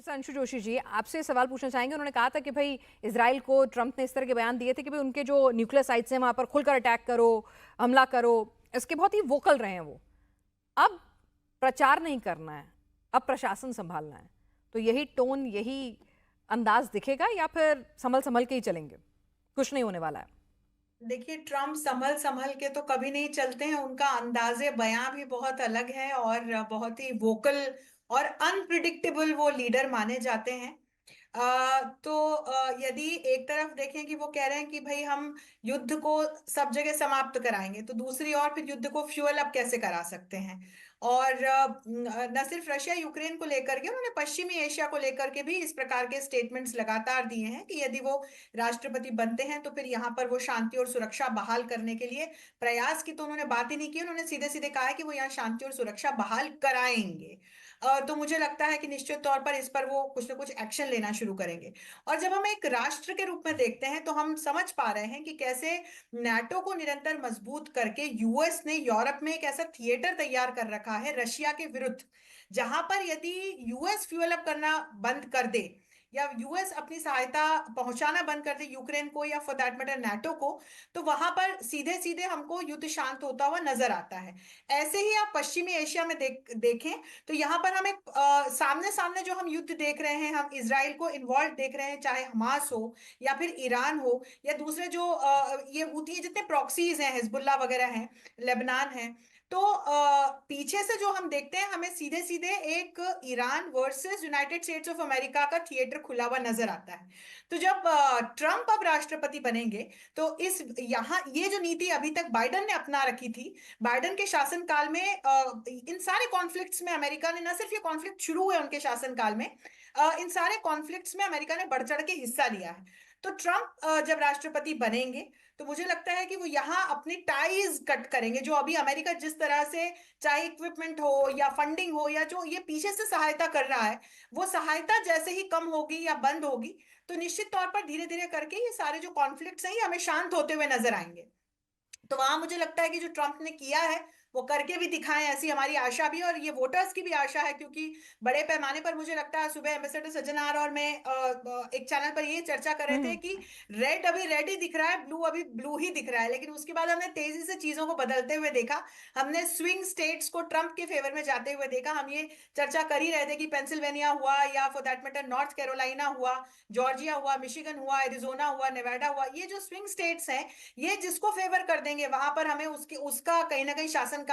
Professor Anshu Joshi ji, आपसे सवाल पूछना चाहेंगे। उन्होंने कहा था कि भाई इजराइल को ट्रंप ने इस तरह के बयान दिए थे कि भाई उनके जो न्यूक्लियर साइट्स हैं वहां पर खुलकर अटैक करो, हमला करो। इसके बहुत ही वोकल रहे हैं वो। अब प्रचार नहीं करना है, अब प्रशासन संभालना है। तो यही टोन, यही अंदाज दिखेगा या फिर संभल संभल के ही चलेंगे? कुछ नहीं होने वाला है। देखिए, ट्रम्प संभल संभल के तो कभी नहीं चलते हैं। उनका अंदाजे बयां भी बहुत अलग है और बहुत ही वोकल और अनप्रिडिक्टेबल वो लीडर माने जाते हैं। यदि एक तरफ देखें कि वो कह रहे हैं कि भाई हम युद्ध को सब जगह समाप्त कराएंगे, तो दूसरी ओर फिर युद्ध को फ्यूअल अप कैसे करा सकते हैं। और न सिर्फ रशिया यूक्रेन को लेकर के, उन्होंने पश्चिमी एशिया को लेकर के भी इस प्रकार के स्टेटमेंट्स लगातार दिए हैं कि यदि वो राष्ट्रपति बनते हैं तो फिर यहाँ पर वो शांति और सुरक्षा बहाल करने के लिए प्रयास की तो उन्होंने बात ही नहीं की। उन्होंने सीधे सीधे कहा है कि वो यहाँ शांति और सुरक्षा बहाल कराएंगे। तो मुझे लगता है कि निश्चित तौर पर इस पर वो कुछ ना कुछ एक्शन लेना शुरू करेंगे। और जब हम एक राष्ट्र के रूप में देखते हैं तो हम समझ पा रहे हैं कि कैसे नाटो को निरंतर मजबूत करके यूएस ने यूरोप में एक ऐसा थिएटर तैयार कर रखा है रशिया के विरुद्ध, जहां पर यदि यूएस फ्यूअल अप करना बंद कर दे या यूएस अपनी सहायता पहुंचाना बंद कर दे यूक्रेन को या फॉर दैट मैटर नाटो को, तो वहां पर सीधे सीधे हमको युद्ध शांत होता हुआ नजर आता है। ऐसे ही आप पश्चिमी एशिया में देखें तो यहाँ पर हम एक सामने सामने जो हम युद्ध देख रहे हैं, हम इसराइल को इन्वॉल्व देख रहे हैं, चाहे हमास हो या फिर ईरान हो या दूसरे जो ये हूथी जितने प्रॉक्सीज हैं, हिजबुल्ला वगैरह हैं, लेबनान है। तो पीछे से जो हम देखते हैं, हमें सीधे सीधे एक Iran versus United states of America का थिएटर खुला हुआ नजर आता है। तो जब ट्रम्प अब राष्ट्रपति बनेंगे तो इस यहाँ ये जो नीति अभी तक बाइडन ने अपना रखी थी, बाइडन के शासनकाल में इन सारे कॉन्फ्लिक्ट्स में अमेरिका ने, न सिर्फ ये कॉन्फ्लिक्ट शुरू हुए उनके शासनकाल में, इन सारे कॉन्फ्लिक्ट्स में अमेरिका ने बढ़ चढ़ के हिस्सा लिया है। तो ट्रम्प जब राष्ट्रपति बनेंगे तो मुझे लगता है कि वो यहाँ अपनी टाइज कट करेंगे। जो अभी अमेरिका जिस तरह से, चाहे इक्विपमेंट हो या फंडिंग हो या जो ये पीछे से सहायता कर रहा है, वो सहायता जैसे ही कम होगी या बंद होगी तो निश्चित तौर पर धीरे धीरे करके ये सारे जो कॉन्फ्लिक्ट्स हैं ये हमें शांत होते हुए नजर आएंगे। तो वहां मुझे लगता है कि जो ट्रम्प ने किया है वो करके भी दिखाएं, ऐसी हमारी आशा भी और ये वोटर्स की भी आशा है। क्योंकि बड़े पैमाने पर मुझे लगता है, सुबह एम्बेसडर सज्जनार और मैं एक चैनल पर ये चर्चा कर रहे थे हम्म। कि रेड अभी रेड ही दिख रहा है, ब्लू अभी ब्लू ही दिख रहा है, लेकिन उसके बाद हमने तेजी से चीजों को बदलते हुए देखा। हमने स्विंग स्टेट्स को ट्रम्प के फेवर में जाते हुए देखा। हम ये चर्चा कर ही रहे थे कि पेंसिल्वेनिया हुआ या for that matter north Carolina हुआ, जॉर्जिया हुआ, मिशिगन हुआ, एरिजोना हुआ, नेवाडा हुआ, ये जो स्विंग स्टेट्स हैं ये जिसको फेवर कर देंगे वहां पर हमें उसके उसका कहीं ना कहीं शासनकाल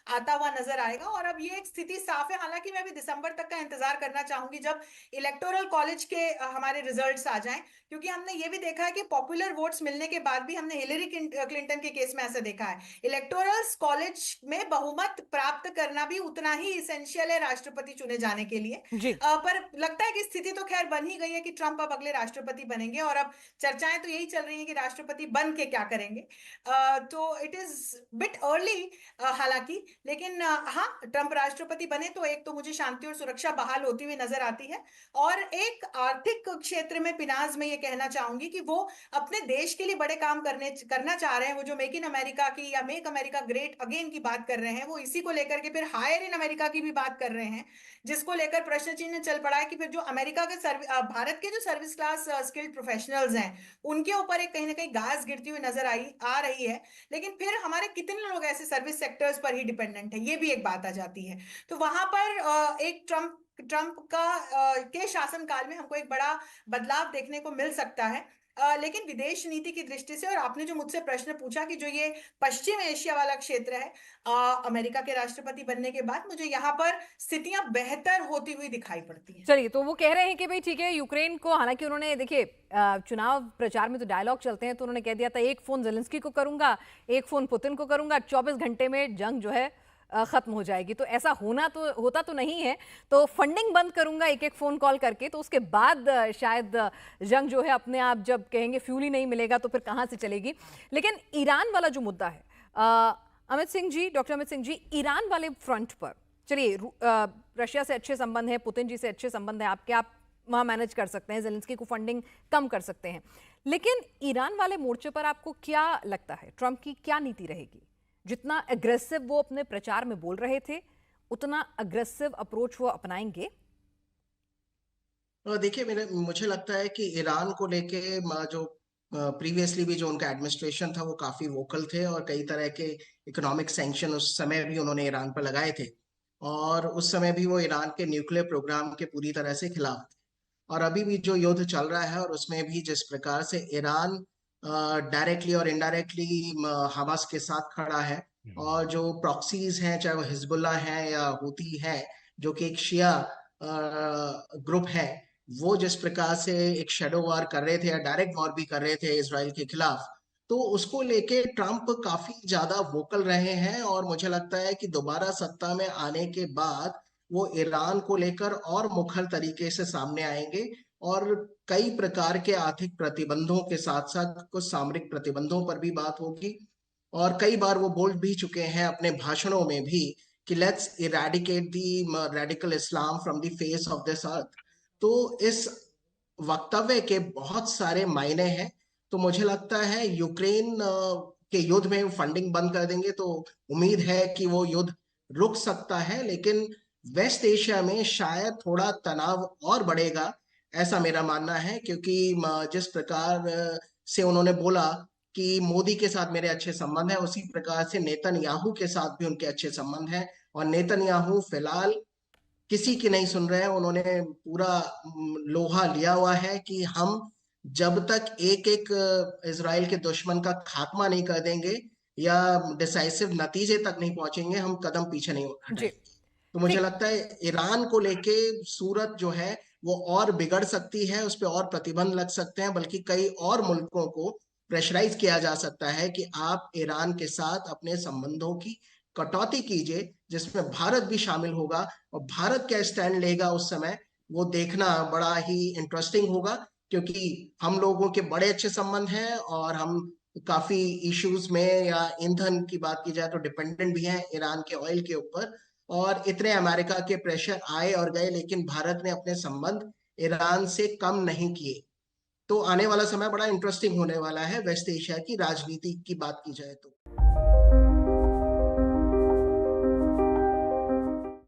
आता हुआ नजर आएगा। और अब ये एक स्थिति साफ है। हालांकि मैं अभी दिसंबर तक का इंतजार करना चाहूंगी जब इलेक्टोरल कॉलेज के हमारे रिजल्ट्स आ जाएं। क्योंकि हमने ये भी देखा है कि पॉपुलर वोट्स मिलने के बाद भी हमने हिलेरी क्लिंटन के केस में ऐसा देखा है, इलेक्टोरल कॉलेज में बहुमत प्राप्त करना भी उतना ही इसेंशियल है राष्ट्रपति चुने जाने के लिए। जी। पर लगता है कि स्थिति तो खैर बन ही गई है कि ट्रंप अब अगले राष्ट्रपति बनेंगे और अब चर्चाएं तो यही चल रही हैं कि राष्ट्रपति बन के क्या करेंगे। तो इट इज बिट अर्ली हालांकि, लेकिन हाँ, ट्रंप राष्ट्रपति बने तो एक तो मुझे शांति और सुरक्षा बहाल होती हुई नजर आती है। और एक आर्थिक क्षेत्र में पिनाज में ये कहना चाहूंगी कि वो अपने देश के लिए बड़े काम करना चाह रहे हैं। वो जो मेक इन अमेरिका की या मेक अमेरिका ग्रेट अगेन की बात कर रहे हैं, वो इसी को लेकर के फिर हायर इन अमेरिका की भी बात कर रहे हैं, जिसको लेकर प्रश्न चिन्ह चल पड़ा है कि फिर जो अमेरिका के भारत के जो सर्विस क्लास स्किल्ड प्रोफेशनल्स हैं उनके ऊपर एक कहीं ना कहीं घास गिरती हुई नजर आई आ रही है। लेकिन फिर हमारे कितने लोग ऐसे सर्विस सेक्टर्स पर ही डिपेंडेंट है, ये भी एक बात आ जाती है। तो वहां पर एक ट्रम्प ट्रम्प का के शासनकाल में हमको एक बड़ा बदलाव देखने को मिल सकता है। लेकिन विदेश नीति की दृष्टि से, और आपने जो मुझसे प्रश्न पूछा कि जो ये पश्चिम एशिया वाला क्षेत्र है, अमेरिका के राष्ट्रपति बनने के बाद मुझे यहाँ पर स्थितियां बेहतर होती हुई दिखाई पड़ती हैं। चलिए, तो वो कह रहे हैं कि भाई ठीक है, यूक्रेन को, हालांकि उन्होंने देखिए चुनाव प्रचार में तो डायलॉग चलते हैं, तो उन्होंने कह दिया था एक फोन जेलेंस्की को करूंगा, एक फोन पुतिन को करूंगा, 24 घंटे में जंग जो है खत्म हो जाएगी। तो ऐसा होता तो नहीं है। तो फंडिंग बंद करूंगा एक एक फोन कॉल करके, तो उसके बाद शायद जंग जो है अपने आप, जब कहेंगे फ्यूल ही नहीं मिलेगा तो फिर कहां से चलेगी। लेकिन ईरान वाला जो मुद्दा है, अमित सिंह जी, डॉक्टर अमित सिंह जी, ईरान वाले फ्रंट पर चलिए, रशिया से अच्छे संबंध हैं, पुतिन जी से अच्छे संबंध हैं आपके, आप वहां मैनेज कर सकते हैं, जेलेंस्की को फंडिंग कम कर सकते हैं। लेकिन ईरान वाले मोर्चे पर आपको क्या लगता है, ट्रंप की क्या नीति रहेगी? जितना अग्रेसिव वो अपने प्रचार में बोल रहे थे, उतना अग्रेसिव अप्रोच वो अपनाएंगे? देखिए मेरे मुझे लगता है कि ईरान को लेके जो प्रीवियसली भी जो उनका एडमिनिस्ट्रेशन था वो काफी वोकल थे, और कई तरह के इकोनॉमिक सैंक्शन उस समय भी उन्होंने ईरान पर लगाए थे। और उस समय भी वो ईरान के न्यूक्लियर प्रोग्राम के पूरी तरह से खिलाफ थे। और अभी भी जो युद्ध चल रहा है, और उसमें भी जिस प्रकार से ईरान डायरेक्टली और इनडायरेक्टली हमास के साथ खड़ा है, हम्म। और जो प्रॉक्सीज हैं, चाहे वो हिजबुल्ला है या हुती है, जो कि एक शिया ग्रुप है, वो जिस प्रकार से एक शेडो वॉर कर रहे थे या डायरेक्ट वॉर भी कर रहे थे इसराइल के खिलाफ, तो उसको लेके ट्रम्प काफी ज्यादा वोकल रहे हैं। और मुझे लगता है कि दोबारा सत्ता में आने के बाद वो ईरान को लेकर और मुखर तरीके से सामने आएंगे, और कई प्रकार के आर्थिक प्रतिबंधों के साथ साथ कुछ सामरिक प्रतिबंधों पर भी बात होगी। और कई बार वो बोल भी चुके हैं अपने भाषणों में भी कि let's eradicate the radical Islam from the face of this earth. तो इस वक्तव्य के बहुत सारे मायने हैं। तो मुझे लगता है यूक्रेन के युद्ध में फंडिंग बंद कर देंगे तो उम्मीद है कि वो युद्ध रुक सकता है, लेकिन वेस्ट एशिया में शायद थोड़ा तनाव और बढ़ेगा, ऐसा मेरा मानना है। क्योंकि जिस प्रकार से उन्होंने बोला कि मोदी के साथ मेरे अच्छे संबंध हैं, उसी प्रकार से नेतन्याहू के साथ भी उनके अच्छे संबंध हैं। और नेतन्याहू फिलहाल किसी की नहीं सुन रहे हैं। उन्होंने पूरा लोहा लिया हुआ है कि हम जब तक एक एक इजराइल के दुश्मन का खात्मा नहीं कर देंगे या डिसाइसिव नतीजे तक नहीं पहुंचेंगे, हम कदम पीछे नहीं जी। हटाएंगे। तो मुझे ठीक। लगता है ईरान को लेके सूरत जो है वो और बिगड़ सकती है, उस पर और प्रतिबंध लग सकते हैं, बल्कि कई और मुल्कों को प्रेशराइज किया जा सकता है कि आप ईरान के साथ अपने संबंधों की कटौती कीजिए, जिसमें भारत भी शामिल होगा। और भारत क्या स्टैंड लेगा उस समय, वो देखना बड़ा ही इंटरेस्टिंग होगा। क्योंकि हम लोगों के बड़े अच्छे संबंध हैं, और हम काफी इश्यूज में या ईंधन की बात की जाए तो डिपेंडेंट भी हैं ईरान के ऑयल के ऊपर। और इतने अमेरिका के प्रेशर आए और गए, लेकिन भारत ने अपने संबंध ईरान से कम नहीं किए। तो आने वाला समय बड़ा इंटरेस्टिंग होने वाला है वेस्ट एशिया की राजनीति की बात की जाए तो।